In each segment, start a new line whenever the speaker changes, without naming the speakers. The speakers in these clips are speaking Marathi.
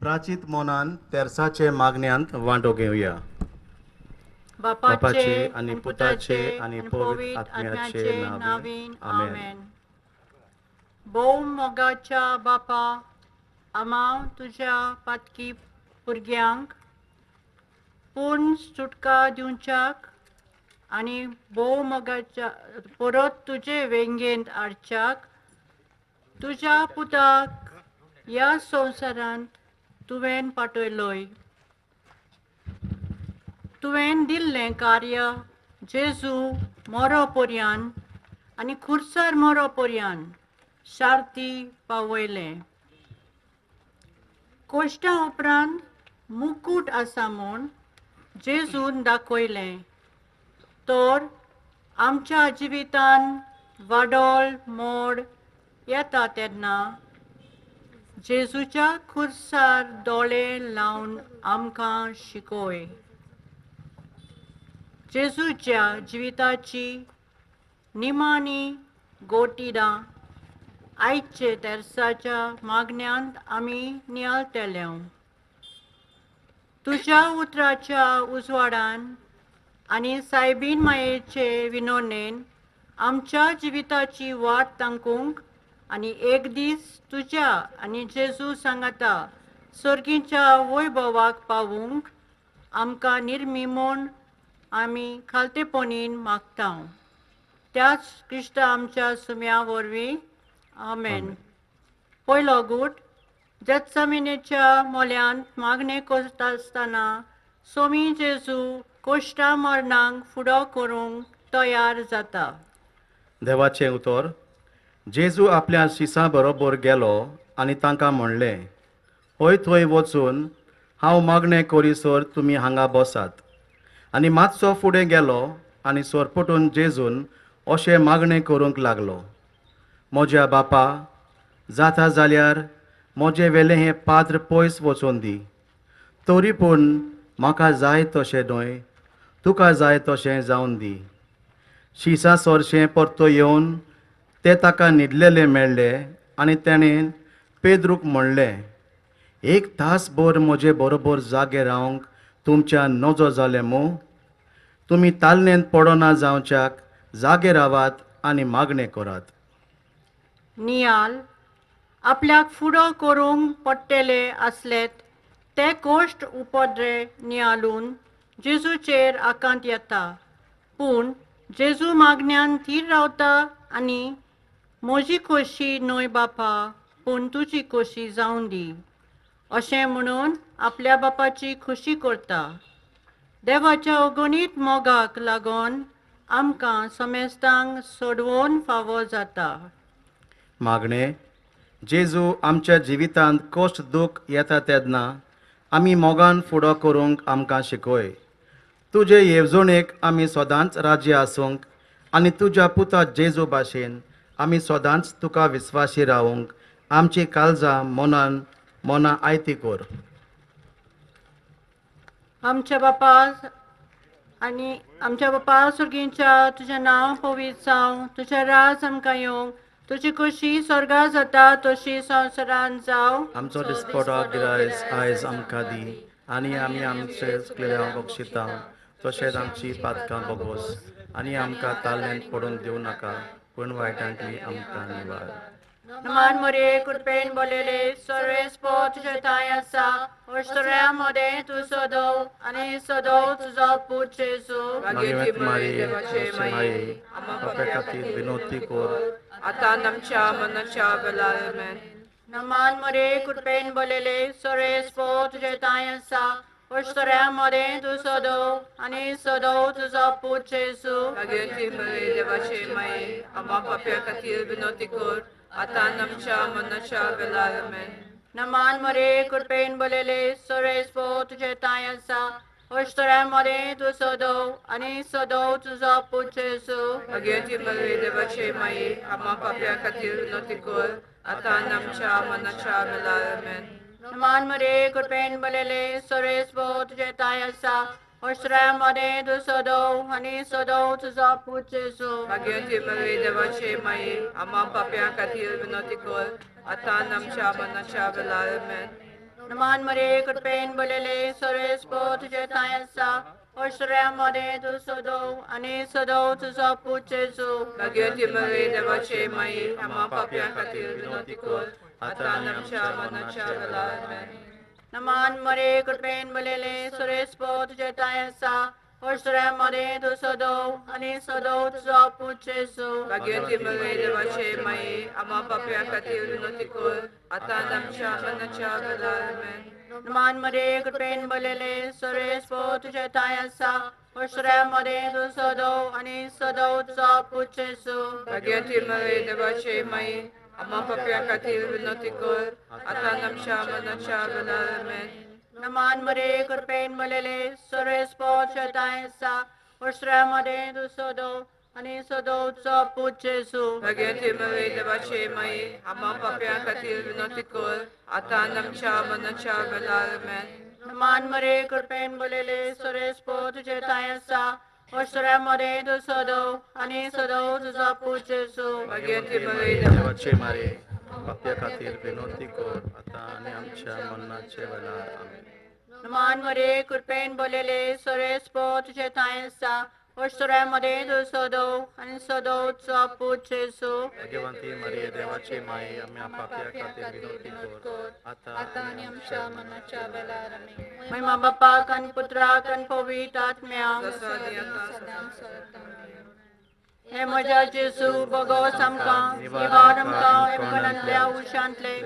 प्राचित मोनान तेरसाचे मागण्यांत वांटो घेवया. बापाचे आणि पुताचे आणि पवित्र आत्म्याचे नावीन आमेन.
भोव मोगाच्या बापा, आम्हा तुझ्या पातकी भुरग्यांक पूर्ण सुटका दिवच्याक आनी भोव मोगाच्या परत तुजे वेंगेंत हाडच्याक तुज्या पुताक ह्या संवसारांत तुवें पाठयलोय. तुवें दिल्लें कार्य जेजू मरो पर्यान आनी खुर्सार मरो पर्यान शार्ती पावयलें. कोश्टां उपरांत मुकूट आसा म्हूण जेजून दाखयलें. तर आमच्या जिवितान वाडोळ मोड येता तेन्ना जेजूच्या खुर्सार दोळे लावन आमकां शिकय. जेजूच्या जिविताची निमाणी गोटिडां आयचे तेरसाच्या मागण्यांत आमी नियाळटल्यो. तुज्या उतराच्या उजवाडान आनी सायबीन मायेचे विनोणेन आमच्या जिविताची वाट तांकूंक आनी एक दीस तुज्या आनी जेजू सांगाता सर्गीच्या वैभवाक पावूंक आमकां निर्मी म्हूण आमी खालतेपणीन मागता. त्याच क्रिस्ता आमच्या सुम्या वरवीं आमेन. पयलो गूट. जेत्समेनेच्या मोल्यांत मागणें करता आसतना सोमी जेजू कोश्टा मरणांक फुडो करूंक तयार जाता.
देवाचें उतर. जेजू आपल्या शिसां बरोबर गेलो आनी तांकां म्हणलें, हय थंय वचून हांव मागणें करीसर तुमी हांगा बसात. आनी मातसो फुडें गेलो आनी सोरपटून जेजून अशें मागणें करूंक लागलो, म्हज्या बापा, जाता जाल्यार म्हजें वेलें हें पाद्र पयस वचून दी. तरी पूण म्हाका जाय तशें न्हय, तुका जाय तशें जावन दी. शिसा सोरशें परतो येवन ते ताका न्हिदलेले मेळ्ळे आनी ताणें पेद्रूक म्हणलें, एक तासभर म्हजे बरोबर जागे रावंक तुमच्या नजो जालें मू. तुमी तालनेंत पडना जावच्याक जागे रावात आनी मागणें करात.
नियाल. आपल्याक फुडो करूंक पडटले आसलेत ते कोश्ट उपद्रे नियालून जेजूचेर आकांत येता. पूण जेजू मागण्यांत थीर रावता आनी म्हजी खोशी न्हय बापा, पूण तुजी खोशी जावन दी अशें म्हणून आपल्या बापाची खोशी करता. देवाच्या अगणीत मोगाक लागून आमकां समेस्तांक सोडवून फावो जाता.
मागणें. जेजू आमच्या जिवितांत कश्ट दूख येता तेन्ना आमी मोगान फुडो करूंक आमकां शिकय. तुजे येवजणेक आमी सदांच राज्य आसूंक आनी तुज्या पुता जेजू भाशेन आमी सदांच तुका विस्वासी रावूंक आमची काळजां मना आयती कर.
आमच्या बापा सुर्गींच्या तुजें नांव पवित्र जावं, तुजें राज आमकां येवं, तुजी खोशी स्वर्गा जाता तशी संवसारांत जावं.
आमचो दिसपडो गिरायस आयज आमकां दी आनी आमी आमचे चुकलेल्यांक बक्षिता तशेंच आमची पातकां बोगोस आनी आमकां तालनेंत पडूंक दिवं नाका, पूण वायटांतली आमकां निवार.
नमान मरे कृपेन बोलेले सर्वेस्पो तुजे थंय आसा, अश्तऱ्या मदें तूं सोदव आनी सोदव तुजो पूत जेजू.
मागीर मारी माये बापे खातीर विनोती कर,
आतां आमच्या मनाच्या वेळार आमेन.
नमान मरे कृपेन बोलेले सर्वेस्पो तुजे थंय आसा, अश्तऱ्या मदें तूं सोदव आनी सोदव तुजो पूत जेजू.
मागीर मरे देवाचे माये आम्हा पाप्या खातीर विनोती कर, आतां आमच्या मनाच्या वेळार आमेन.
नमान मरे कृपेन बोलेले सर्वेस्पो तुजे थंय आसा, अश्तऱ्या मदें तूं सोदव आनी सोदव तुजो पूत जेजू.
मागीर मरे देवाचे माये आम्हा पाप्या खातीर विनोती कर, आतां आमच्या मनाच्या वेळार आमेन.
नमान मरे कृपेन बोलेले सर्वेस्पो तुजे थंय आसा, अश्तऱ्या मदें तूं सोदव आनी सोदव तुजो पूत जेजू.
मागीर मरे देवाचे माये आम्हा पाप्या खातीर विनोती कर, आतां आमच्या मनाच्या वेळार आमेन.
नमान मरे कृपेन बोलेले सर्वेस्पो तुझे ठाई असा ऐश्वर्यामध्ये तू सदो आणि सदो तुझा पूत जेजू
भाग्यवती मरे देवाचे माई आम्हा पाप्या खातीर विनंती कर आता आणि आमच्या मरणाच्या वेळार आमेन.
नमान मरे कृपेन बोलेले सर्वेस्पो तुझे ठाई असा ऐश्वर्यामध्ये तू सदो आणि सदो तुझा पूत जेजू
भाग्यवती मरे देवाचे माई आम्हा पाप्या खातीर विनंती कर आता आणि आमच्या मरणाच्या वेळार आमेन.
नमान मरे कृपेन बोलेले सर्वेस्पो तुझे ठाई असा ऐश्वर्यामध्ये तू सदो आणि सदो तुझा पूत जेजू
भाग्यवती मरे देवाचे माई आम्हा पाप्या खातीर विनंती कर आता आणि आमच्या मरणाच्या वेळार आमेन.
नमान मरे कृपेन बोलेले सर्वेस्पो तुझे ठाई असा ऐश्वर्यामध्ये तू सदो आणि सदो तुझा पूत जेजू
भाग्यवती मरे देवाचे माई आम्हा पाप्या खातीर विनंती कर आता आणि आमच्या मरणाच्या वेळार आमेन.
नमान मरे कृपेन बोलेले सर्वेस्पो तुझे ठाई असा ऐश्वर्यामध्ये तू सदो आणि सदो तुझा पूत जेजू
भाग्यवती मरे
देवाचे मारे पाप्या खातीर विनंती कर आता आणि आमच्या मरणाच्या वेळार आमेन.
नमान मरे कृपेन बोलेले सर्वेस्पो तुझे ठाई असा ऐश्वर्यामध्ये तू सदो आणि सदो तुझा पूत जेजू
भाग्यवंती मरिये देवाची माई आम्हा पाप्या खातीर विनंती कर आता आणि आमच्या मरणाच्या वेळार आमेन.
महिमा बाप्पा कन पुत्रा कन पवित्र आत्म्या हे म्हज्या जेजू बगोस आमकां निवाड आमकां एपणांतल्या उशांतले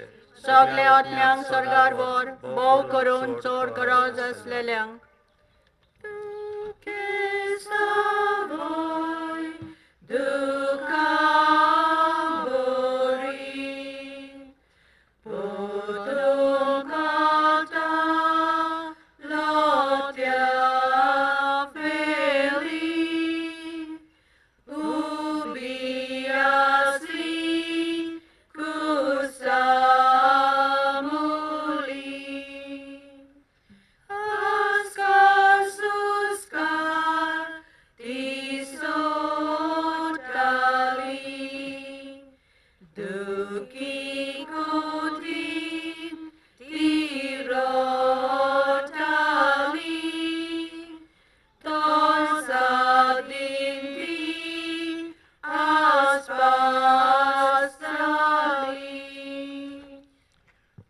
सगळे आत्म्यांक स्वर्गार वर भोव करून चोर गरज असलेल्यांक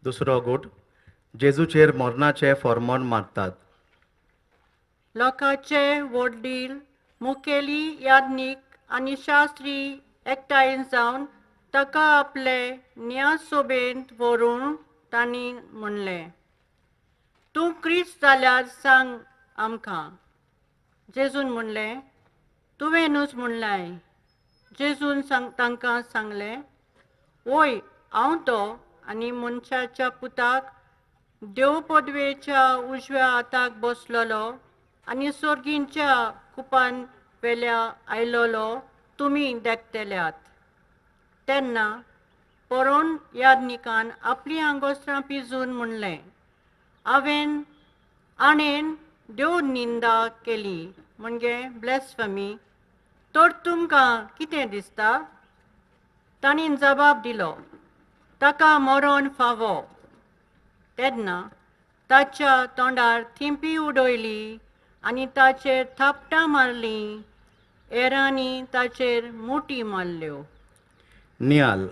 दुसरो गुट जेजूचेर मरणाचे फॉर्मोन मारतात.
लोकांचे वडील मुखेली याज्ञिक आनी शास्त्री एकठांय जावन ताका आपले न्यायसोबेंत व्हरून तांणी म्हणलें, तूं क्रिस्त जाल्यार सांग आमकां. जेजून म्हणलें, तुवेंनूच म्हणलाय. जेजून तांकां सांगलें, ओय हांव तो आनी मनशाच्या पुताक देव पदवेच्या उजव्या हाताक बसलोलो आनी सर्गींच्या कुपान वेल्या आयलोलो तुमी देखतेल्यात. तेन्ना परोन याज्ञिकान आपली आंगोस्त्रां पिजून म्हणलें, हांवें आणेन देव निंदा केली म्हणजे ब्लॅस्फेमी. तर तुमकां कितें दिसता? तांणी जबाब दिलो, ताका मरण फावो. तेन्ना ताच्या तोंडार थिंपी उडयली आनी ताचेर थापटां मारलीं. हेरांनी ताचेर मुठी मारल्यो.
नियाल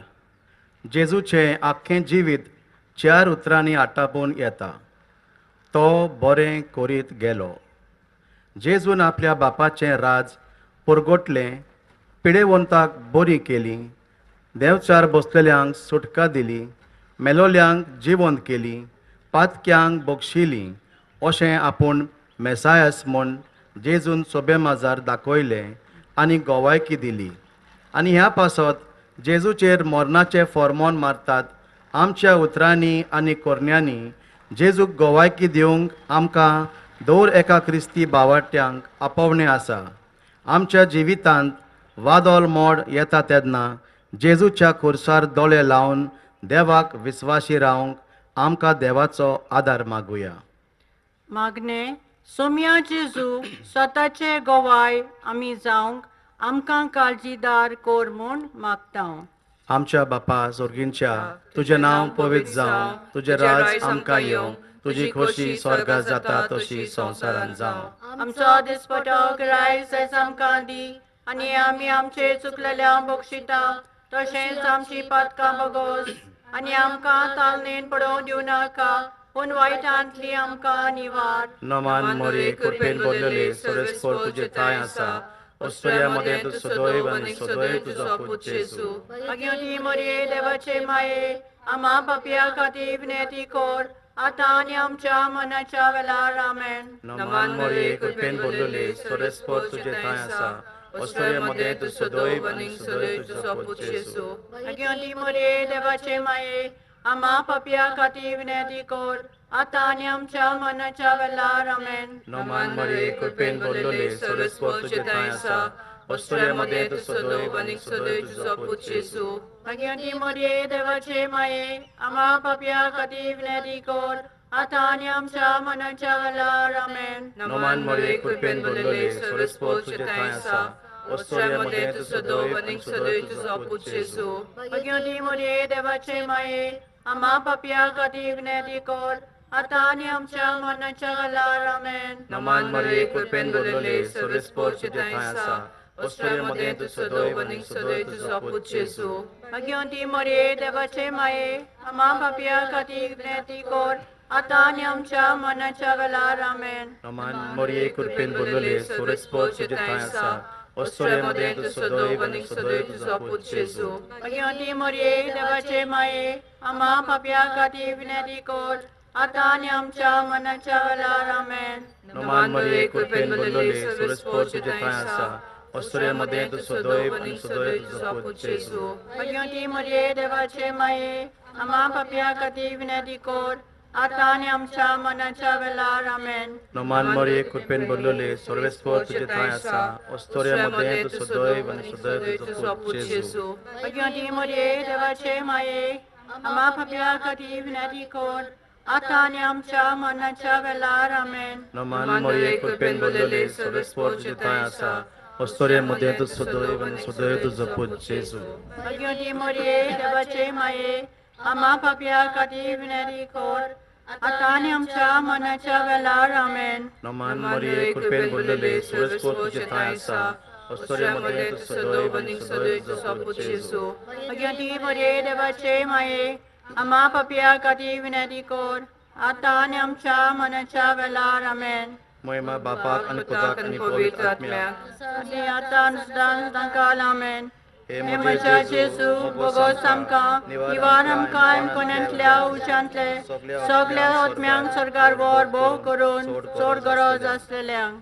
जेजूचे आख्खें जिवीत 4 उतरांनी आटापून येता. तो बरें करीत गेलो. जेजून आपल्या बापाचें राज पुरगोटलें, पिडेवंताक बरी केली, देंवचार बसलेल्यांक सुटका दिली, मेलोल्यांक जिवंत केली, पातक्यांक बक्षिली. अशें आपूण मेसायस म्हूण जेजून सोबेमाजार दाखयलें आनी गोवायकी दिली. आनी ह्या पासत जेजूचेर मरणाचे फॉर्मोन मारतात. आमच्या उतरांनी आनी कोरण्यांनी जेजूक गोवायकी दिवंक आमकां दर एका क्रिस्ती बावाट्यांक आपोवणें आसा. आमच्या जिवितांत वादोल मोड येता तेन्ना जेजूच्या खुर्सार दोळे लावन देवाक विस्वासी रावंक आमकां देवाचो आदार मागुया.
मागणे सोम्या जेजू स्वताचे गोवाय आमी जावंक आमकां काळजीदार कोर म्हूण मागता.
आमच्या बापा जोर्गींच्या तुझें नांव पवित्र जावं, तुझें राज आमकां येवं, तुजी खोशी स्वर्गात जाता तशी संवसारांत जावं.
आमचो दिसपटो गिरायक आयज आमकां दी, आनी आमी आमचे चुकलेल्या बक्षिता, तशेंच आमची पातकां बगोस, आनी आमकां तालनेन पडोवंक दिवं नाका, पूण वायटांतली आमकां निवार.
नमान मोरी कृपेन भरलेली सर्वेस्पर तुजे थाय आसा, ओस्त्रियामध्ये तूं सदैव आनी सदैव तुजो पूत जेजू.
भाग्यवती मरिये देवाचे माये, आम्हा पापया खातीर विनंती कर, आतां आनी आमच्या मनाच्या वेळार आमेन.
नमान मोरी कृपेन भरलेली सर्वेस्पर तुजे थाय आसा, ओस्त्रियामध्ये तूं सदैव आनी सदैव तुजो पूत जेजू.
भाग्यवती मरिये देवाचे माये, आम्हा पापया खातीर विनंती कर, आतां आनी आमच्या मनाच्या वेळार आमेन.
नमान मोरी कृपेन भरलेली सर्वेस्पर तुजे थाय आसा, ओस्त्रियामध्ये तूं सदैव आनी सदैव तुजो पूत जेजू.
भाग्यवती मरिये देवाचे माये, आम्हा पापया खातीर विनंती कर, आतां आनी आमच्या मनाच्या वेळार आमेन.
नमान मोरी कृपेन भरलेली सर्वेस्पर तुजे थाय आसा, ओस्त्रियामध्ये तूं सदैव आनी सदैव तुजो पूत जेजू.
भाग्यवती मरिये देवाचे माये, आम्हा पापया खातीर विनंती कर, आतां आनी आमच्या मनाच्या वेळार आमेन.
नमान मोरी कृपेन भरलेली सर्वेस्पर तुजे थाय आसा, ओस्त्रियामध्ये तूं सदैव आनी सदैव तुजो पूत जेजू.
भाग्यवती मरिये देवाचे माये, आम्हा पापया खातीर विनंती कर, आतां आनी आमच्या मनाच्या वेळार आमेन.
नमान मोरी कृपेन भरलेली सर्वेस्पर तुजे थाय आसा, ओस्त्रियामध्ये तूं सदैव आनी सदैव तुजो पूत जेजू.
भाग्यवती मरिये देवाचे माये, आम्हा पापया खातीर विनंती कर, आतां आनी आमच्या मनाच्या वेळार आमेन.
नमान मोरी कृपेन भरलेली सर्वेस्पर तुजे थाय आसा, ओस्त्रियामध्ये तूं सदैव आनी सदैव तुजो पूत जेजू.
भाग्यवती मरिये देवाचे माये, आम्हा पापया खातीर विनंती कर, आतां आनी आमच्या मनाच्या वेळार आमेन.
नमान मोरी कृपेन भरलेली सर्वेस्पर तुजे थाय आसा, ओस्त्रियामध्ये तूं सदैव आनी सदैव तुजो पूत जेजू.
भाग्यवती मरिये देवाचे माये, आम्हा पापया खातीर विनंती कर, आतां आनी आमच्या मनाच्या वेळार आमेन.
नमान मोरी कृपेन भरलेली सर्वेस्पर तुजे थाय आसा, ओस्त्रियामध्ये तूं सदैव आनी सदैव तुजो पूत जेजू.
भाग्यवती मरिये देवाचे माये, आम्हा पापया खातीर विनंती कर, आतां आनी आमच्या मनाच्या वेळार आमेन.
नमान मोरी कृपेन भरलेली सर्वेस्पर तुजे थाय आसा, ओस्त्रियामध्ये तूं सदैव आनी सदैव तुजो पूत जेजू.
भाग्यवती मरिये देवाचे माये, आम्हा पापया खातीर विनंती कर, आतां आनी आमच्या मनाच्या वेळार आमेन.
महिमा बापाक आनी पुताक आनी पवित्र आत्म्याक,
आनी आतां सुद्दां तांकां आमेन.
हे
हे म्हज्या जेजू भगवत आमकां निवार आमकां कोण्यांतल्या उच्यांतले सगळ्या आत्म्यांक सरकार वर भोव करून चड गरज आसलेल्यांक.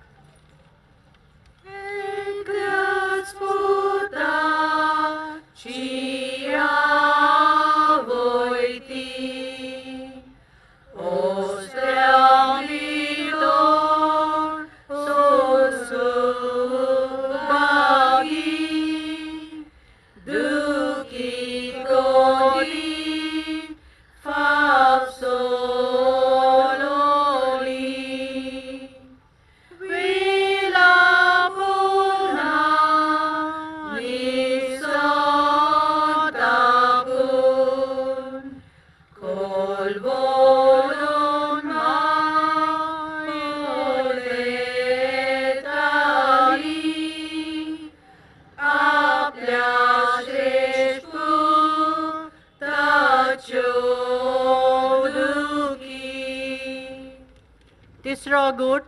तिसरो गुट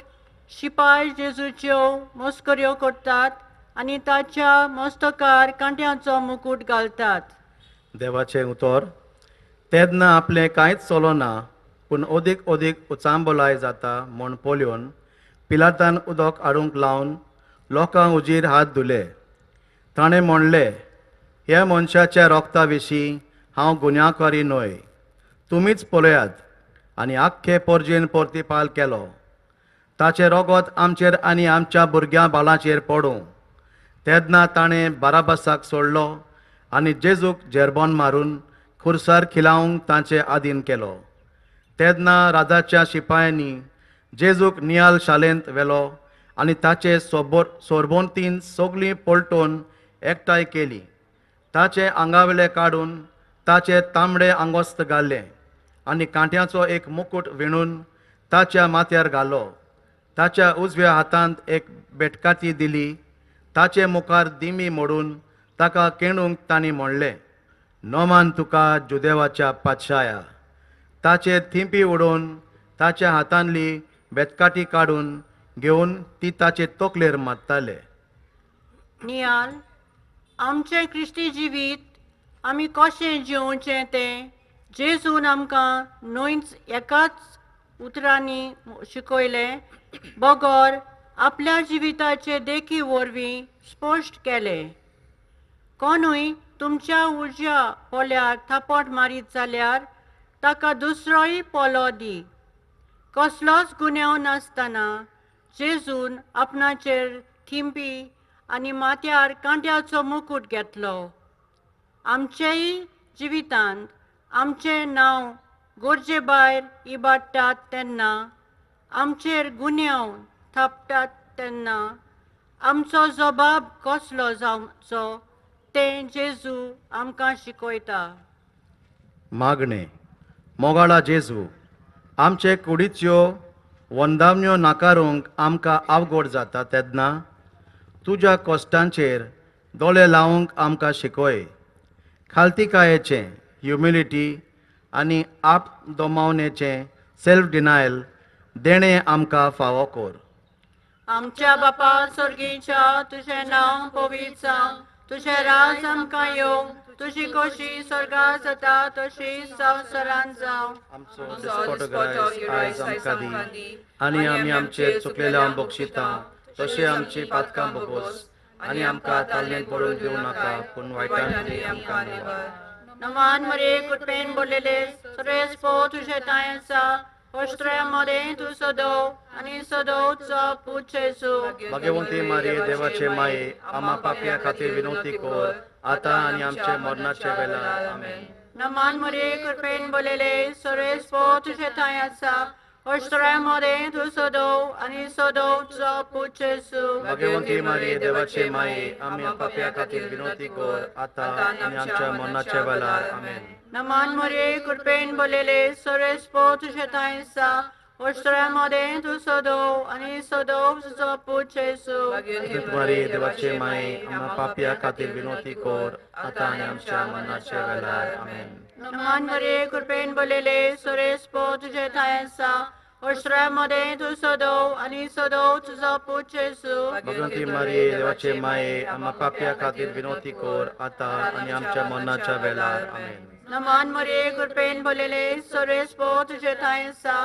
शिपाय जेजूच्यो मस्कऱ्यो करतात आनी ताच्या मस्तकार कांट्याचो मुकुट घालतात.
देवाचें उतर. तेदना आपलें कांयच चलो ना, पूण ओदीक ओदीक उचांबोलाय जाता म्हूण पळोवन पिलातान उदक हाडूंक लावन लोकांक उजीर हात धुले. ताणें म्हणलें, ह्या मनशाच्या रोगता विशीं हांव गुन्यांवकारी न्हय. तुमीच पळयात आनी आख्खे परजेन परतिपाल केलो. ताचें रोगत आमचेर आनी आमच्या भुरग्यां बाळांचेर पडूं. तेदना ताणें बाराबासाक सोडलो आनी जेजूक जेरबोन मारून खुर्सार खिलावंक तांचे आधीन केलो. तेदना राजाच्या शिपायांनी जेजूक नियाल शालेंत व्हेलो आनी ताचे सोरबोंतीन सगळीं पलटून एकठांय केली. ताचे आंगावेले काडून ताचे तांबडे आंगोस्त घाल्ले आनी कांट्याचो एक मुकुट विणून ताच्या माथ्यार घालो. ताच्या उजव्या हातांत एक बेटकाती दिली. ताचे मुखार दिमी मोडून ताका केणूंक तांणी म्हणलें, नोमान तुका जुदेवाच्या पातशाया. ताचे थिंपी उडोवन ताच्या हातांतली बेतकाटी काडून घेवन ती ताचे तोकलेर मारताले.
नियाल आमचे क्रिस्ती जिवीत आमी कशें जिवचें तें जेजून आमकां न्हूच एकाच उतरांनी शिकयलें. बगोर आपल्या जिविताचे देखी वरवीं स्पश्ट केलें. कोणूय तुमच्या उजव्या पोल्यार थापट मारीत जाल्यार ताका दुसरोय पोलो दी. कसलोच गुन्यांव नासतना जेजून आपणाचेर थिंपी आनी माथ्यार कांट्याचो मुकुट घेतलो. आमचेय जिवितांत आमचें नांव गरजे भायर इबाडटात तेन्ना, आमचेर गुन्यांव थापतात तेन्ना आमचो जबाब कसलो जावचो तें जेजू आमकां शिकयता.
मागणे. मोगाळा जेजू, आमचे कुडीच्यो वंदावण्यो नाकारूंक आमकां आवगोड जाता तेन्ना तुज्या कश्टांचेर दोळे लावंक आमकां शिकय. खालतीकायेचें ह्युमिलिटी आनी आप दोमावनेचें सेल्फ डिनायल देणें आमकां फावो कर.
आमच्या बापा सर्गीच्या तुझें नांव पवित्र जावं. तुझें राज आमकां येवं. तुजी कशी स्वर्गांत जाता तशीच संवसारांत जावं.
आमचो दिसपट आयज आमकां दी आनी आमी आमचेर चुकलेल्या बक्षिता तशें आमची पातकां बोगोस आनी आमकां ताल्लेंत पडूंक दिवं नाका पूण वायटांतली आमकां निवार.
नमान मरे कुटपेन बोललेले सरेस पो तुझे ताय आसा. अष्ट्रयामध्ये तू सदव आनी सदव तुजो पूत जेजू.
भाग्यवंती मारी देवाचे माये आम्हा पापया खातीर विनवती कर आतां आनी आमच्या मरणाचे वेळार. आमेन.
नमान मरे कुटपेन बोललेले सरेस पो तुझे ताय आसा. अष्ट्रयामध्ये तू सदव आनी सदव तुजो पूत जेजू.
भाग्यवंती मारी देवाचे माये आम्हा पापया खातीर विनवती कर आतां आनी आमच्या मरणाचे वेळार. आमेन.
नमान मरे कुटपेन बोललेले सरेस पो तुझे ताय आसा. अष्ट्रयामध्ये तू सदव आनी सदव तुजो पूत जेजू.
भाग्यवंती मारी देवाचे माये आम्हा पापया खातीर विनवती कर आतां आनी आमच्या मरणाचे वेळार. आमेन.
नमान मरे कुटपेन बोललेले सरेस पो तुझे ताय आसा. अष्ट्रयामध्ये तू सदव आनी सदव तुजो पूत जेजू.
भाग्यवंती मारी देवाचे माये आम्हा पापया खातीर विनवती कर आतां आनी आमच्या मरणाच्या वेळार. आमेन.
नमान मरे कुटपेन बोललेले सरेस पो तुझे ताय आसा.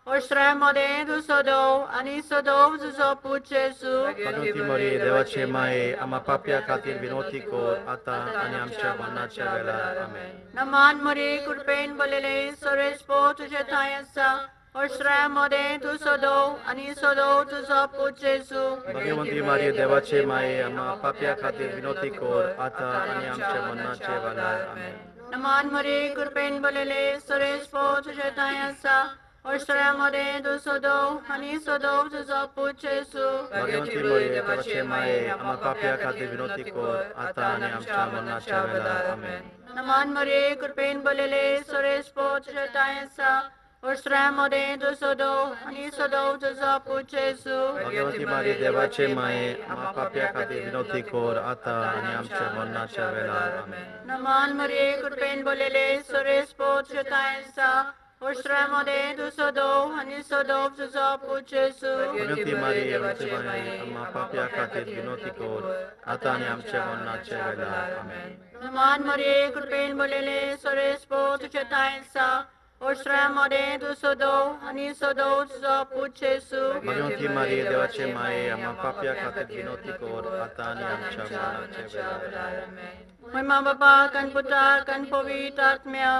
अष्ट्रयामध्ये तू सदव आनी सदव तुजो पूत जेजू.
भाग्यवंती मारी देवाचे माये आम्हा पापया खातीर विनवती कर आतां आनी आमच्या मरणाच्या वेळार. आमेन.
नमान मरे कुटपेन बोललेले सरेस पो तुझे ताय आसा. अष्ट्रयामध्ये तू सदव आनी सदव तुजो पूत जेजू.
भाग्यवंती मारी देवाचे माये आम्हा पापया खातीर विनवती कर आतां आनी आमच्या मरणाचे वेळार. आमेन.
नमान मरे कुटपेन बोललेले सरेस पो तुझे ताय आसा. अष्ट्रयामध्ये तू सदव आनी सदव तुजो पूत जेजू.
भाग्यवंती मारी देवाचे माये आम्हा पापया खातीर विनवती कर आतां आनी आमच्या मरणाच्या वेळार. आमेन.
नमान मरे कुटपेन बोललेले सरेस पो तुझे ताय आसा. अष्ट्रयामध्ये तू सदव आनी सदव तुजो पूत जेजू.
भाग्यवंती मारी देवाचे माये आम्हा पापया खातीर विनवती कर आतां आनी आमच्या मरणाच्या वेळार. आमेन.
नमान मरे कुटपेन बोललेले सरेस पो तुझे ताय आसा. अष्ट्रयामध्ये तू सदव आनी सदव तुजो पूत जेजू.
भाग्यवंती मारी देवाचे माये आम्हा पापया खातीर विनवती कर आतां आनी आमच्या मरणाच्या वेळार. आमेन.
नमान मरे कुटपेन बोललेले सरेस पो तुझे ताय आसा. अष्ट्रयामध्ये तू सदव आनी सदव तुजो पूत जेजू.
भाग्यवंती मारी देवाचे माये आम्हा पापया खातीर विनवती कर आतां आनी आमच्या मरणाच्या वेळार.
महिमा बाबा कन पुत्रा कन पवित्र आत्म्या.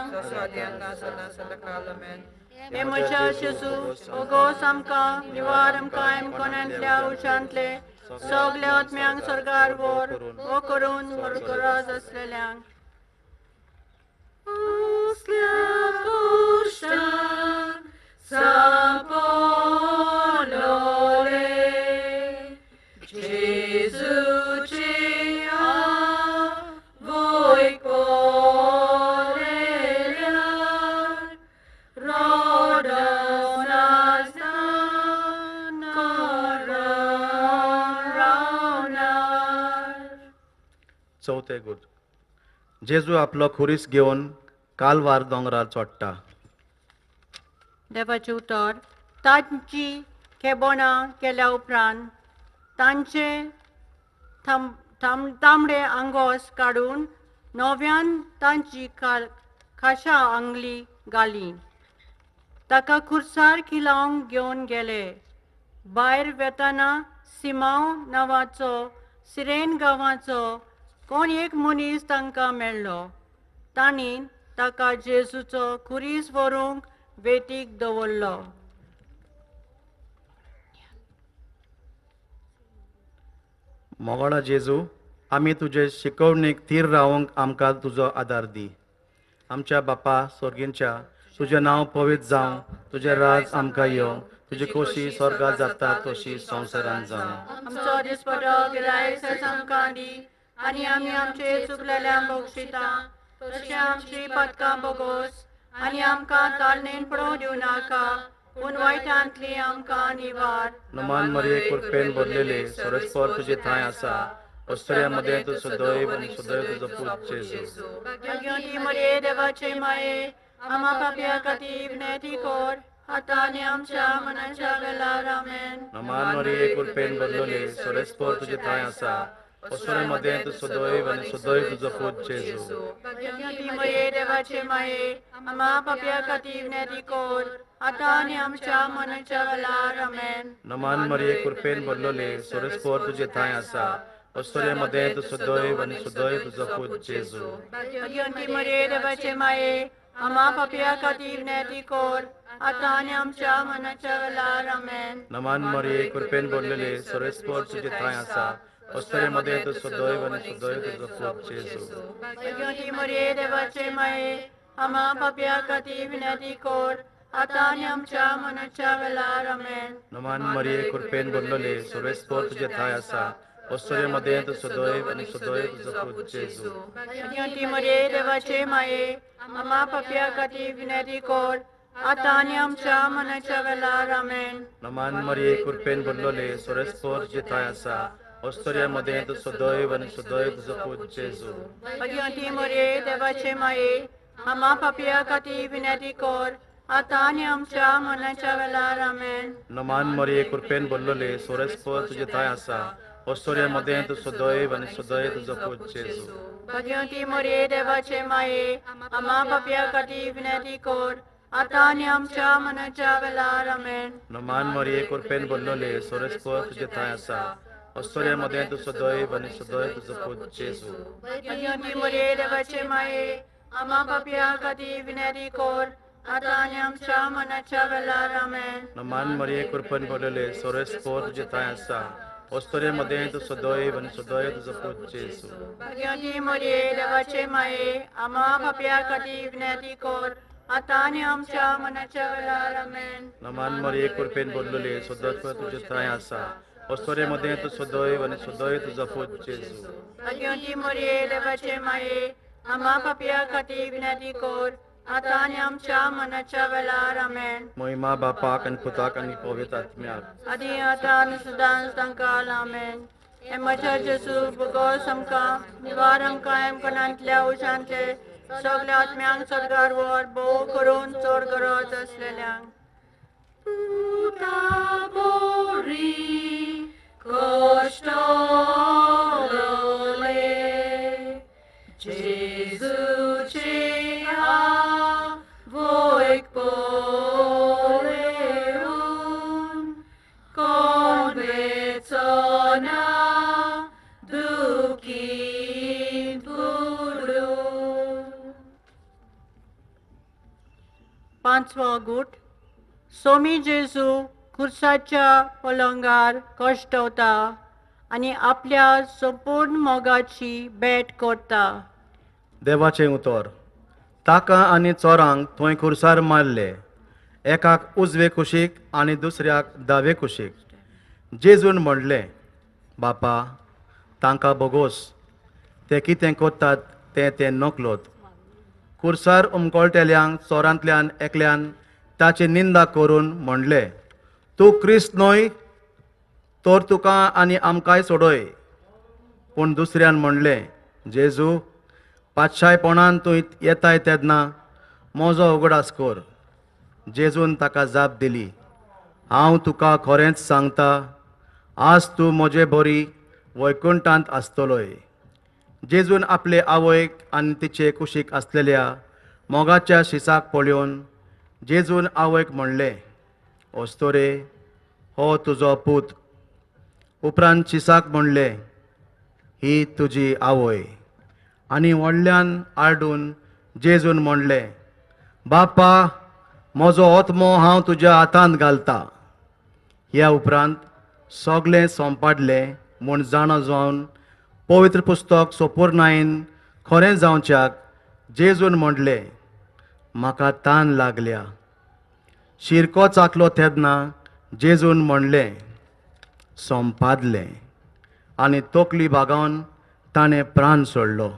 हे म्हज्या जेजू ओगोस आमकां निवार आमकां कोणांतल्या उशांतले सगल्या आत्म्यांक स्वर्गार व्हर वो करून वर गरज असलेल्यांक.
Jesucie, a voi
चौथे गूट. जेजू आपलो खुरीस घेवन कालवार दोंगरार चोडटा.
देवाचे उतर. तांची केबोनां केल्या उपरांत तांचे तांबडे आंगोस काडून नव्यान तांची खाशा आंगली घाली. ताका खुर्सार खिलावंक घेवन गेले. भायर वेताना सिमाव नांवाचो सिरेन गांवाचो कोण एक मनीस तांकां मेळ्ळो. तांणी ताका जेजूचो खुरीस व्हरूंक वेटीक दवरलो.
मोगोडा जेजू, आमी तुजे शिकवणेक थीर रावंक आमकां तुजो आदार दी. आमच्या बापा स्वर्गींच्या तुजें नांव पवित्र जावं, तुजें राज आमकां येवं, तुजी खोशी स्वर्गांत जाता तशी संवसारांत जावं.
आमचो दिसपरो गिरायक आमकां दी आनी आमी आमचे चुकलेल्यांक बक्षिता तशें आमची पदकां बोगोस आनी आमकां ताळणेन पडोवं दिवं नाका पूण वायटांतली आमकां निवार.
नमान मरिये कृपेन भरलेले सरस्पर तुजे थाय आसा. अस्तऱ्यामध्ये तूं सदैव आनी सदैव तुजो पूत जेजू.
भाग्यवती मरिये देवाचे माये आम्हा पापया खातीर विनंती कर आतां आनी आमच्या मनाच्या वेळार आमेन.
नमान मरिये कृपेन भरलेले सरस्पर तुजे थाय आसा. अस्तऱ्यामध्ये तूं सदैव आनी सदैव तुजो पूत जेजू.
भाग्यवती मरिये देवाचे माये आम्हा पापया खातीर विनंती कर आतां आनी आमच्या मनाच्या वेळार आमेन.
नमान मरिये कृपेन भरलेले सरस्पर तुजे थाय आसा. अस्तऱ्यामध्ये तूं सदैव आनी सदैव तुजो पूत जेजू.
भाग्यवती मरिये देवाचे माये आम्हा पापया खातीर विनंती कर आतां आनी आमच्या मनाच्या वेळार आमेन.
नमान मरिये कृपेन भरलेले सरस्पर तुजे थाय आसा. अस्तऱ्यामध्ये तूं सदैव आनी सदैव तुजो पूत जेजू.
भाग्यवती मरिये देवाचे माये आम्हा पापया खातीर विनंती कर आतां आनी आमच्या मनाच्या वेळार आमेन.
नमान मरिये कृपेन भरलेले सरस्पर तुजे थाय आसा. अस्तऱ्यामध्ये तूं सदैव आनी सदैव तुजो पूत जेजू.
भाग्यवती मरिये देवाचे माये आम्हा पापया खातीर विनंती कर आतां आनी आमच्या मनाच्या वेळार आमेन.
नमान मरिये कृपेन भरलेले सरस्पर तुजे थाय आसा. अस्तऱ्यामध्ये तूं सदैव आनी सदैव तुजो पूत जेजू.
भाग्यवती मरिये देवाचे माये आम्हा पापया खातीर विनंती कर आतां आनी आमच्या मनाच्या वेळार आमेन.
नमान मरिये कृपेन भरलेले सरस्पर तुजे थाय आसा. अस्तऱ्यामध्ये तूं सदैव आनी सदैव तुजो पूत जेजू.
भाग्यवती मरिये देवाचे माये आम्हा पापया खातीर विनंती कर आतां आनी आमच्या मनाच्या वेळार आमेन.
नमान मरिये कृपेन भरलेले सरस्पर तुजे थाय आसा. अस्तऱ्यामध्ये तूं सदैव आनी सदैव तुजो पूत जेजू.
भाग्यवती मरिये देवाचे माये आम्हा पापया खातीर विनंती कर आतां आनी आमच्या मनाच्या वेळार आमेन.
नमान मरिये कृपेन भरलेले सरस्पर तुजे थाय आसा. अस्तऱ्यामध्ये तूं सदैव आनी सदैव तुजो पूत जेजू.
भाग्यवती मरिये देवाचे माये आम्हा पापया खातीर विनंती कर आतां आनी आमच्या मनाच्या वेळार आमेन.
नमान मरिये कृपेन भरलेले सरस्पर तुजे थाय आसा. अस्तऱ्यामध्ये तूं सदैव आनी सदैव तुजो पूत जेजू.
भाग्यवती मरिये देवाचे माये आम्हा पापया खातीर विनंती कर आतां आनी आमच्या मनाच्या वेळार आमेन.
महिमा बापाक आनी पुताक आनी पवित्र आत्म्याक.
आदी आतां आनी सदांच तांकां आमेन. हे म्हज्या जेजू भोगोस आमकां निवार आमकां एमकणांतल्या उशांतले सगल्या आत्म्यांक स्वर्गार व्हर भोव करून चोर गरज आसलेल्यांक. पांचवो गूट. सोमी जेजू खुर्साच्या पलंगार कश्टवता आनी आपल्या संपूर्ण मोगाची भेट करता.
देवाचें उतर. ताका आनी चोरांक थंय खुर्सार मारले, एकाक उजवे कुशीक आनी दुसऱ्याक दावे कुशीक. जेजून म्हणलें, बापा, तांकां बोगोस, ते कितें कोत्तात तें नकलोत. खुर्सार उमकोळटेल्यांक चोरांतल्यान एकल्यान ताची निंदा करून म्हणलें, तूं क्रिस्त न्हय, तर तुका आनी आमकांय सोडय. पूण दुसऱ्यान म्हणलें, जेजू पातशायपणान तूं येताय तेन्ना म्हजो उगडास कर. जेजून ताका जाप दिली, हांव तुका खरेंच सांगता, आज तूं म्हजे बरी वैकुंठांत आसतलोय. जेजून आपले आवयक आनी तिचे कुशीक आसलेल्या मोगाच्या शिसाक पळोवन जेजून आवयक म्हणलें, ओस्तोरे, हो तुजो पूत. उपरांत शिसाक म्हणलें, ही तुजी आवय. आनी व्हडल्यान आरडून जेजून म्हणलें, बापा, म्हजो आत्मो हांव तुज्या हातांत घालतां. ह्या उपरांत सगळें सोंपाडलें म्हूण जाणो जावन पवित्र पुस्तक सोपूर्णायेन खरें जावच्याक जेजून म्हणलें, म्हाका तान लागल्या. शिरको चाखलो तेन्ना जेजून म्हणलें, सोंपादलें. आनी तोकली भागोवन ताणें प्राण सोडलो.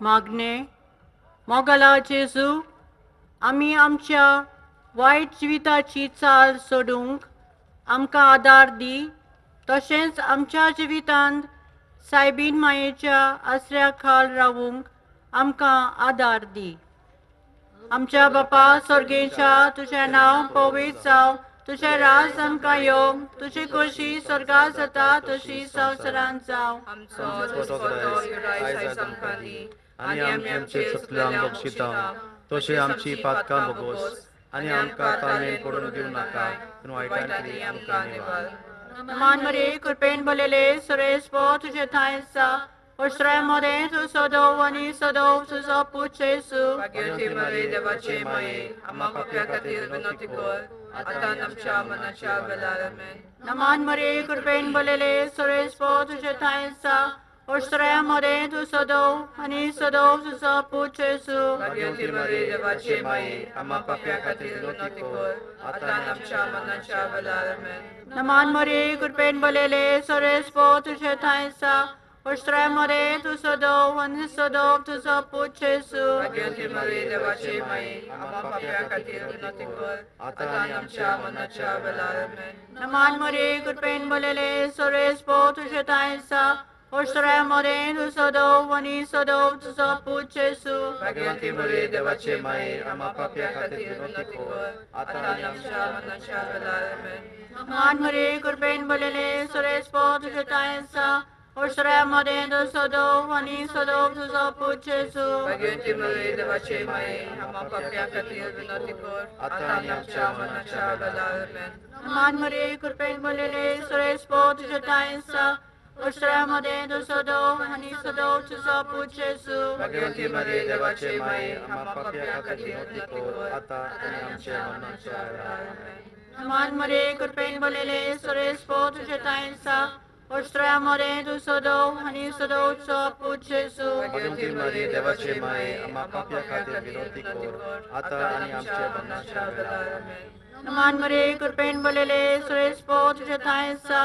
मागणे. मोगला जेजू, आमी आमच्या वायट जिविताची चाल सोडूंक आमकां आदार दी. तशेंच आमच्या जिवितांत सायबीन मायेच्या आसऱ्या खाल रावूंक आमकां आदार दी. आमच्या बापा स्वर्गेच्या, तुजें नांव पवित्र जावं, तुजें राज आमकां येवं, तुजी खोशी स्वर्गांत जाता तशी संवसारांत जावं.
आमचो दिसपतो आयज आमकां दी, आनी आमी आमचे चुकल्यांक बक्षिता, तशें आमची पातकां बोगोस, आनी आमकां ताळमेन पडूंक दिवं नाकाय, पूण वायटांतली आमकां निवार.
मान मरे कृपेन भरलेले सुरेस्पो तुझे थंय आसा, पश्रयामध्ये तूं सदोव आनी सदोव तुजो पूत येसू.
भाग्यवती मरे देवाचे माये, आम्हा पाप्या खातीर विनंती कर, आतां आनी आमच्या मरणाच्या वेळार आमेन.
नमान मरे कृपेन भरलेले सुरेस्पो तुझे थंय आसा, पश्रयामध्ये तूं सदोव आनी सदोव तुजो पूत येसू.
भाग्यवती मरे देवाचे माये, आम्हा पाप्या खातीर विनंती कर, आतां आनी आमच्या मरणाच्या वेळार आमेन.
नमान मरे कृपेन भरलेले सुरेस्पो तुझे थंय आसा, पश्रयामध्ये तूं सदोव आनी सदोव तुजो पूत येसू.
भाग्यवती मरे देवाचे माये, आम्हा पाप्या खातीर विनंती कर, आतां आनी आमच्या मरणाच्या वेळार आमेन.
नमान मरे कृपेन भरलेले सुरेस्पो तुझे थंय आसा, पश्रयामध्ये तूं सदोव आनी सदोव तुजो पूत येसू.
भाग्यवती मरे देवाचे माये, आम्हा पाप्या खातीर विनंती कर, आतां आनी आमच्या मरणाच्या वेळार आमेन.
नमान मरे कृपेन भरलेले सुरेस्पो तुझे थंय आसा, पश्रयामध्ये तूं सदोव आनी सदोव तुजो पूत येसू.
भाग्यवती मरे देवाचे माये, आम्हा पाप्या खातीर विनंती कर, आतां आनी आमच्या मरणाच्या वेळार आमेन.
नमान मरे कृपेन भरलेले सुरेस्पो तुझे थंय आसा, पश्रयामध्ये तूं सदोव आनी सदोव तुजो पूत येसू.
भाग्यवती मरे देवाचे माये, आम्हा पाप्या खातीर विनंती कर, आतां आनी आमच्या मरणाच्या वेळार आमेन.
नमान मरे कृपेन भरलेले सुरेस्पो तुझे थंय आसा, पश्रयामध्ये तूं सदोव आनी सदोव तुजो पूत येसू.
भाग्यवती मरे देवाचे माये, आम्हा पाप्या खातीर विनंती कर, आतां आनी आमच्या मरणाच्या वेळार आमेन.
नमान मरे कृपेन भरलेले सुरेस्पो तुझे थंय आसा,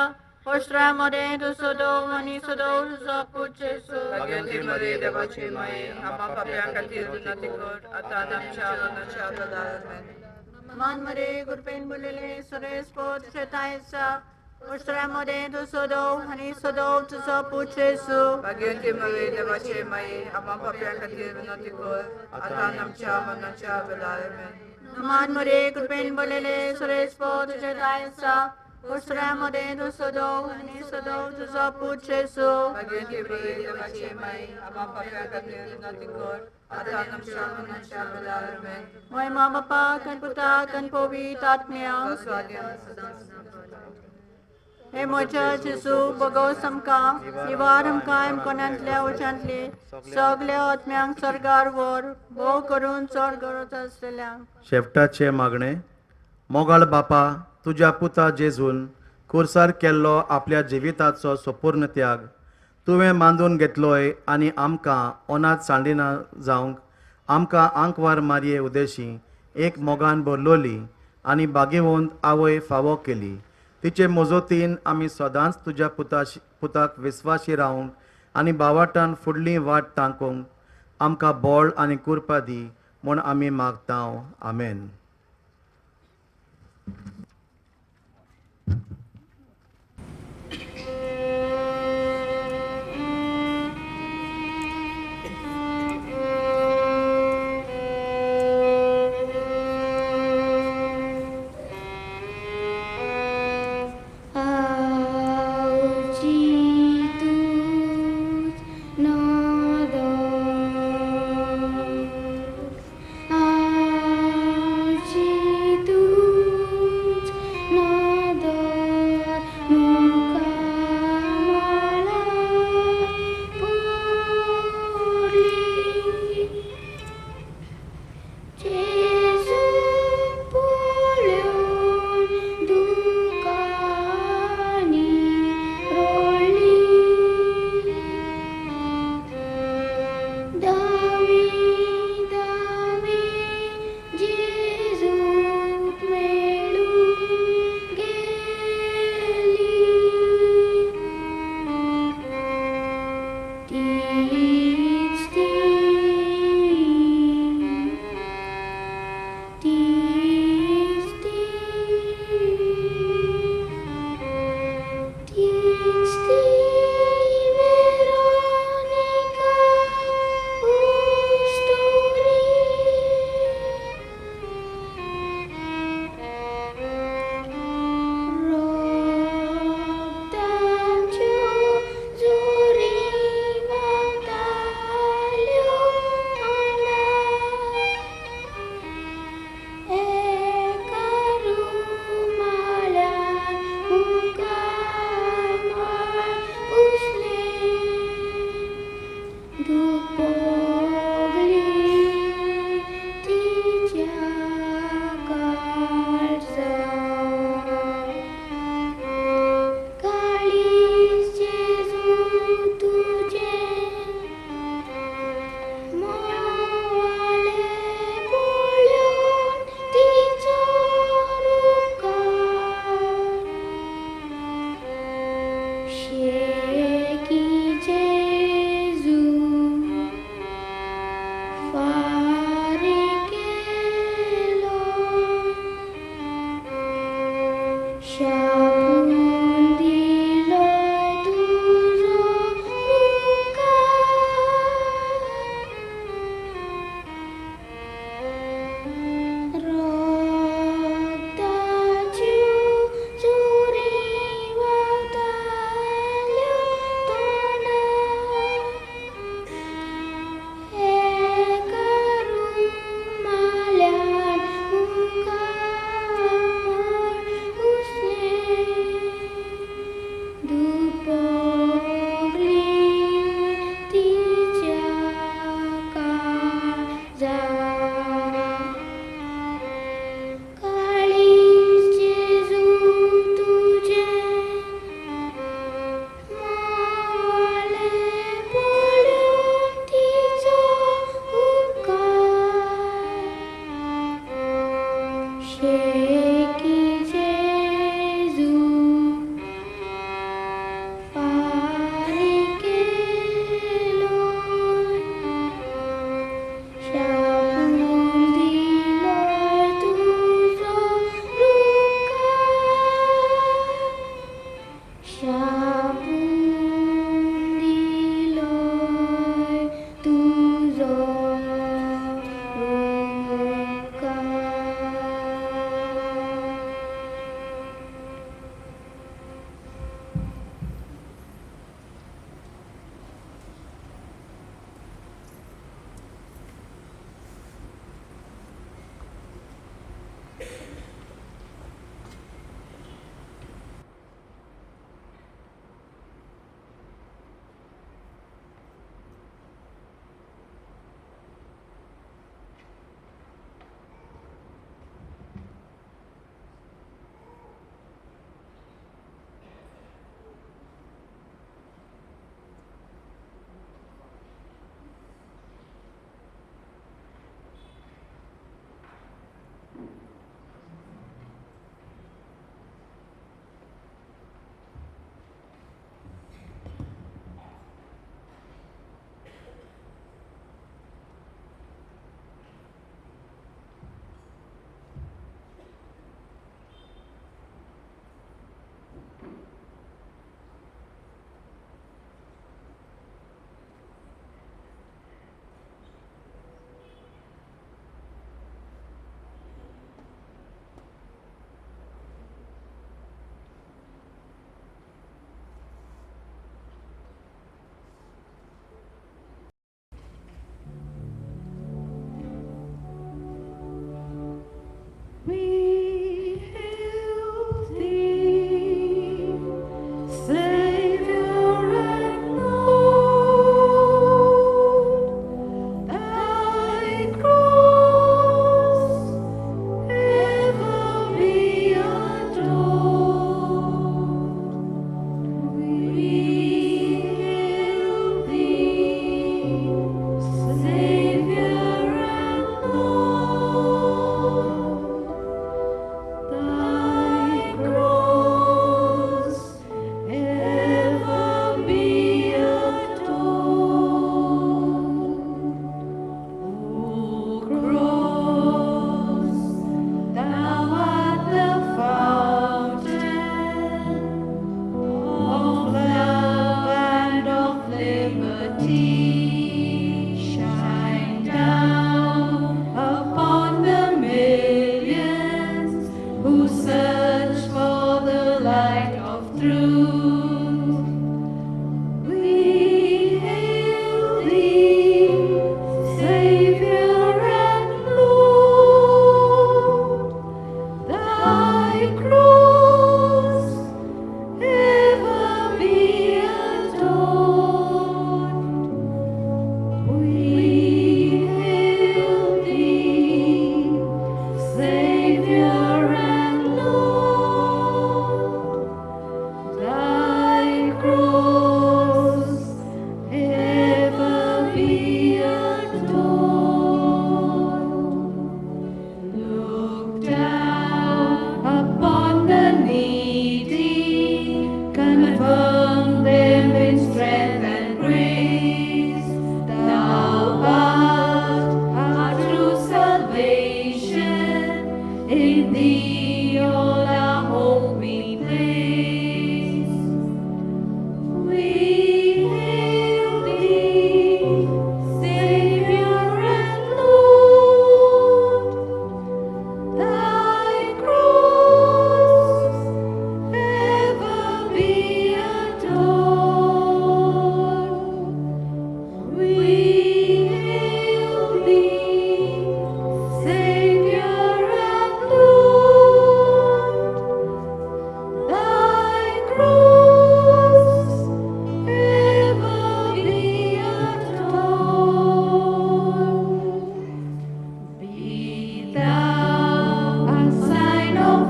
पश्रयामध्ये तूं सदोव आनी सदोव तुजो पूत येसू.
भाग्यवती मरे देवाचे माये, आम्हा पाप्या खातीर विनंती कर, आतां आनी आमच्या मरणाच्या वेळार आमेन.
नमान मरे कृपेन भरलेले सुरेस्पो तुझे थंय आसा, पश्रयामध्ये तूं सदोव आनी सदोव तुजो पूत येसू.
भाग्यवती मरे देवाचे माये, आम्हा पाप्या खातीर विनंती कर, आतां आनी आमच्या मरणाच्या वेळार आमेन.
नमान मरे कृपेन भरलेले सुरेस्पो तुझे थंय आसा, पश्रयामध्ये तूं सदोव आनी सदोव तुजो पूत येसू.
भाग्यवती मरे देवाचे माये, आम्हा पाप्या खातीर विनंती कर, आतां आनी आमच्या मरणाच्या वेळार आमेन.
महिमा बापाक आनी पुताक आनी पवित्र आत्म्याक. हे म्हज्या जेजू भोगोस आमकां निवार आमकां कोणांतल्या वचांतले सगल्या आत्म्यांक स्वर्गार व्हर, भोव करून चड गरज आसलेल्यांक.
शेवटाचे मागणे. मोगाळ बापा, तुज्या पुता जेजून खुर्सार केल्लो आपल्या जिविताचो संपूर्ण त्याग तुवें मांडून घेतलोय आनी आमकां अनाथ सांडिना जावंक आमकां आंकवार मारये उदेशी एक मोगान भरलोली आनी बागेवंत आवय फावो केली. तिचे मोजोतीन आमी सदांच तुज्या पुताक विस्वासी रावंक आनी बावाटान फुडली वाट तांकूंक आमकां बळ आनी कृपा दी म्हूण आमी मागतांव. आमेन.
Upon the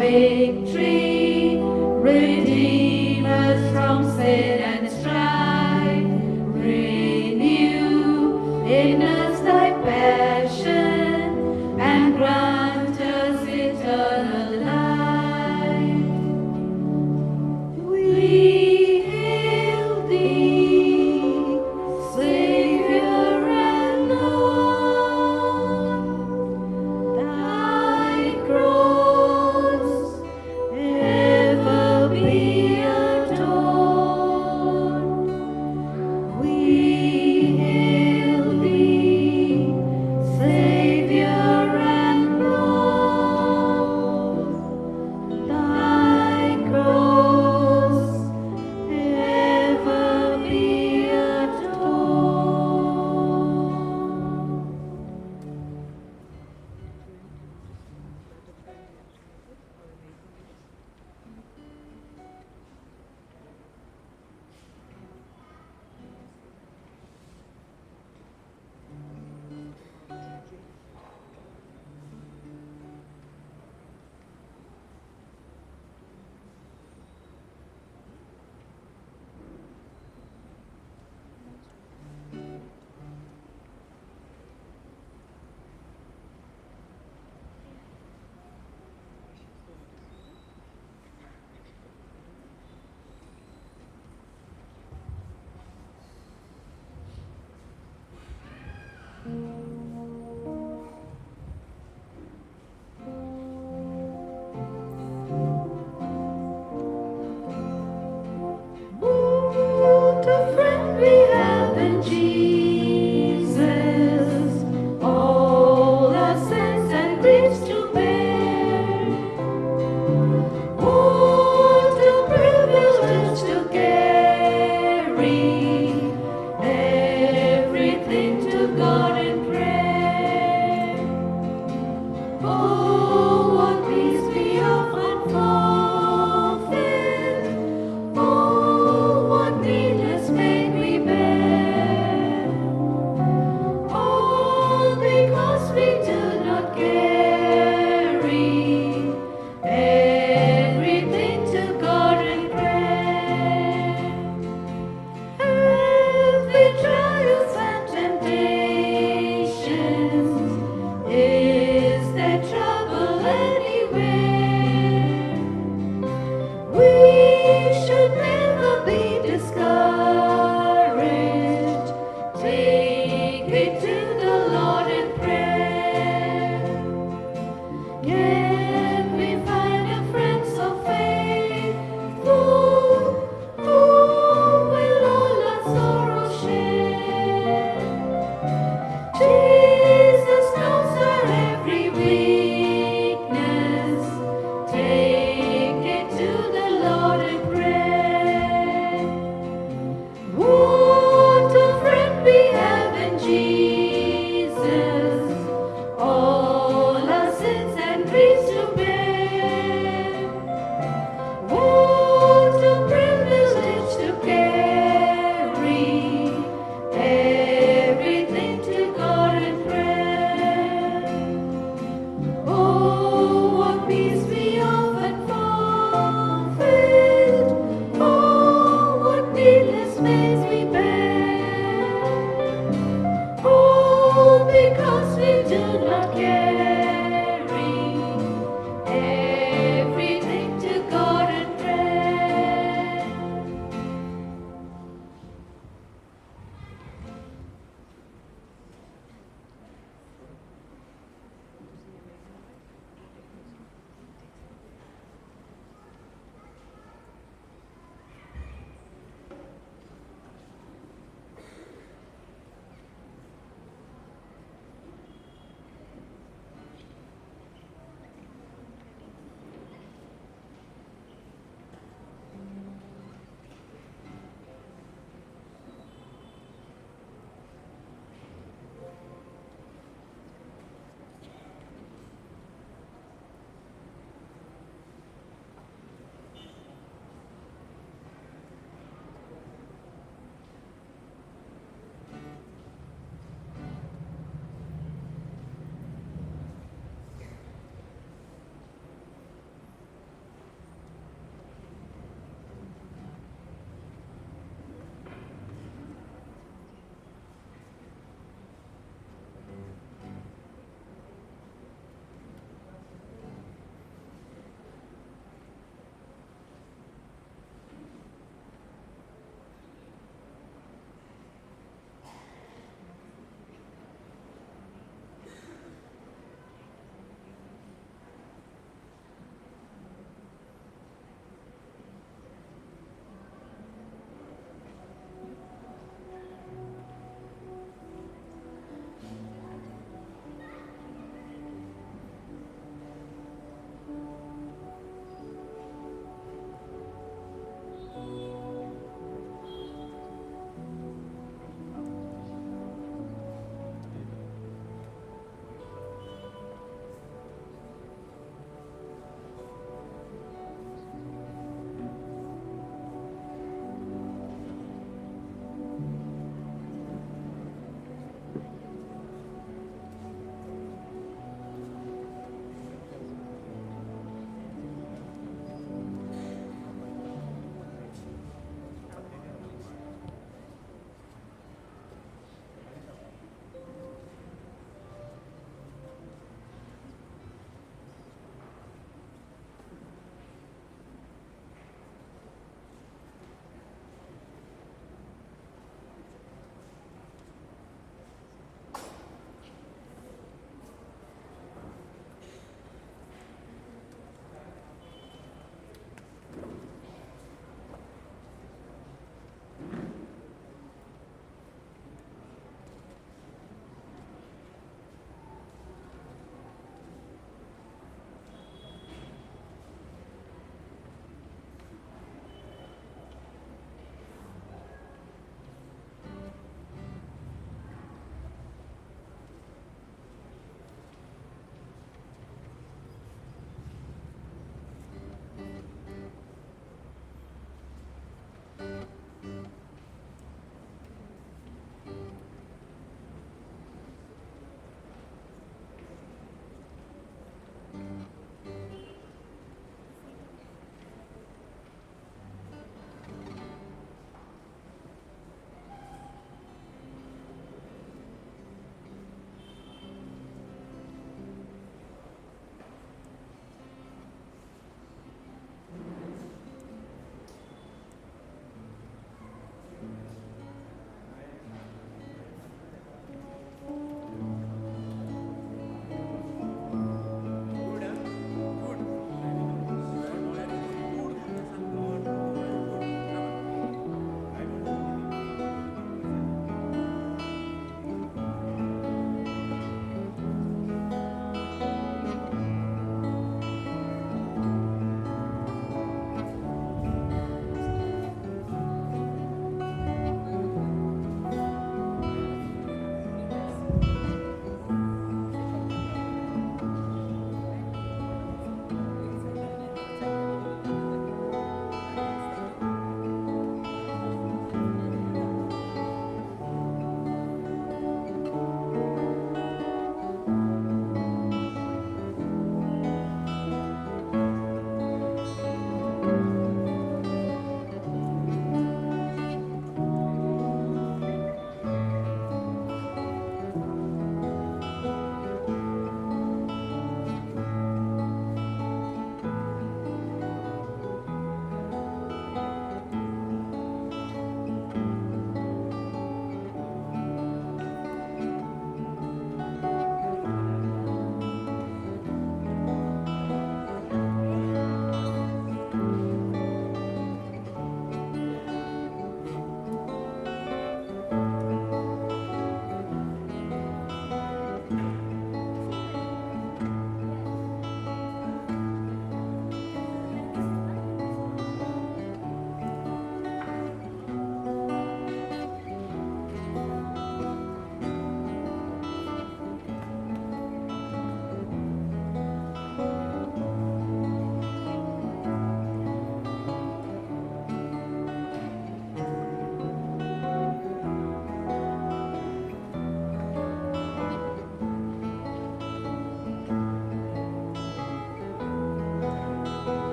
victory.